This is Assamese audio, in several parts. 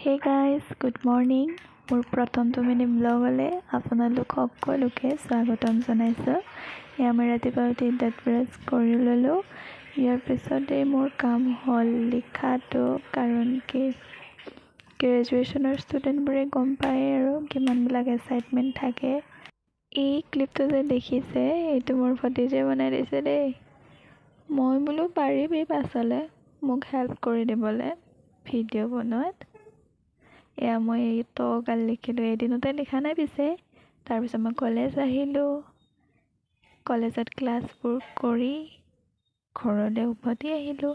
হে গাইজ গুড মৰ্ণিং মোৰ প্ৰথমটো মিনি ব্লগলৈ আপোনালোক সকলোকে স্বাগতম জনাইছোঁ। এয়া মই ৰাতিপুৱা উঠি দাঁত ব্ৰাছ কৰি ল'লোঁ। ইয়াৰ পিছতেই মোৰ কাম হ'ল লিখাটো, কাৰণ কি গ্ৰেজুৱেশ্যনৰ ষ্টুডেণ্টবোৰে গম পায় আৰু কিমানবিলাক এছাইনমেণ্ট থাকে। এই ক্লিপটো যে দেখিছে এইটো মোৰ ভতিজে বনাই দিছে দেই। মই বোলো পাৰিবি পাছলৈ মোক হেল্প কৰি দিবলৈ ভিডিঅ' বনোৱাত। এয়া মই গাল লিখিলোঁ, এদিনতে লিখা নাই পিছে। তাৰপিছত মই কলেজ আহিলোঁ, কলেজত ক্লাছবোৰ কৰি ঘৰলৈ উভতি আহিলোঁ।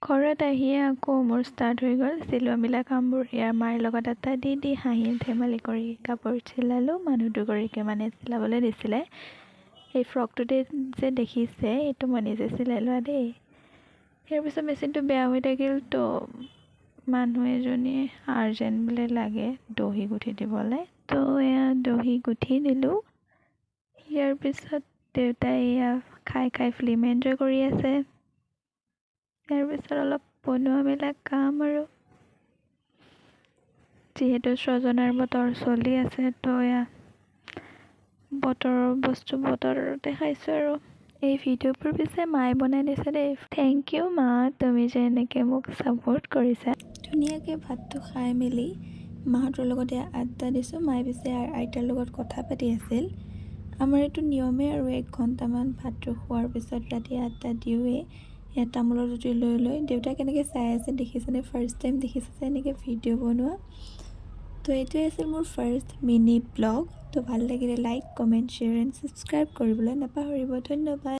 ঘৰত আহিয়ে আকৌ মোৰ ষ্টাৰ্ট হৈ গ'ল চিলোৱা মিলা কামবোৰ। ইয়াৰ মাৰ লগত এটা দি হাঁহি ধেমালি কৰি কাপোৰ চিলালোঁ। মানুহ দুগৰাকীয়ে মানে চিলাবলৈ দিছিলে। এই ফ্ৰকটোতে যে দেখিছে এইটো মই নিজে চিলাই লোৱা দেই। ইয়াৰ পিছত মেচিনটো বেয়া হৈ থাকিল, তো মানুহ এজনীয়ে আৰ্জেণ্ট বোলে লাগে দহি গুঠি দিবলৈ, তো এয়া দহি গুঠি দিলোঁ। ইয়াৰ পিছত দেউতাই এয়া খাই ফিল্ম এনজয় কৰি আছে। ইয়াৰ পিছত অলপ বনোৱা মেলা কাম, আৰু যিহেতু ছজনাৰ বতৰ চলি আছে তো এয়া বতৰৰ বস্তু বতৰতে খাইছোঁ। আৰু এই ভিডিঅ'বোৰ পিছে মায়ে বনাই দিছে দেই। থেংক ইউ মা, তুমি যে এনেকৈ মোক ছাপোৰ্ট কৰিছা। ধুনীয়াকৈ ভাতটো খাই মেলি মাহঁতৰ লগতে আড্ডা দিছোঁ। মায়ে পিছে আইতাৰ লগত কথা পাতি আছিল। আমাৰ এইটো নিয়মেই আৰু 1 ঘণ্টামান ভাতটো খোৱাৰ পিছত ৰাতি আড্ডা দিওঁৱেই। ইয়াত তামোলৰ জুতি লৈ দেউতাই কেনেকৈ চাই আছে দেখিছেনে? ফাৰ্ষ্ট টাইম দেখিছে এনেকৈ ভিডিঅ' বনোৱা। তো এইটোৱে আছিল মোৰ ফাৰ্ষ্ট মিনি ব্লগ। তো ভাল লাগিলে like, comment, share and subscribe কৰিবলৈ নাপাহৰিব। ধন্যবাদ।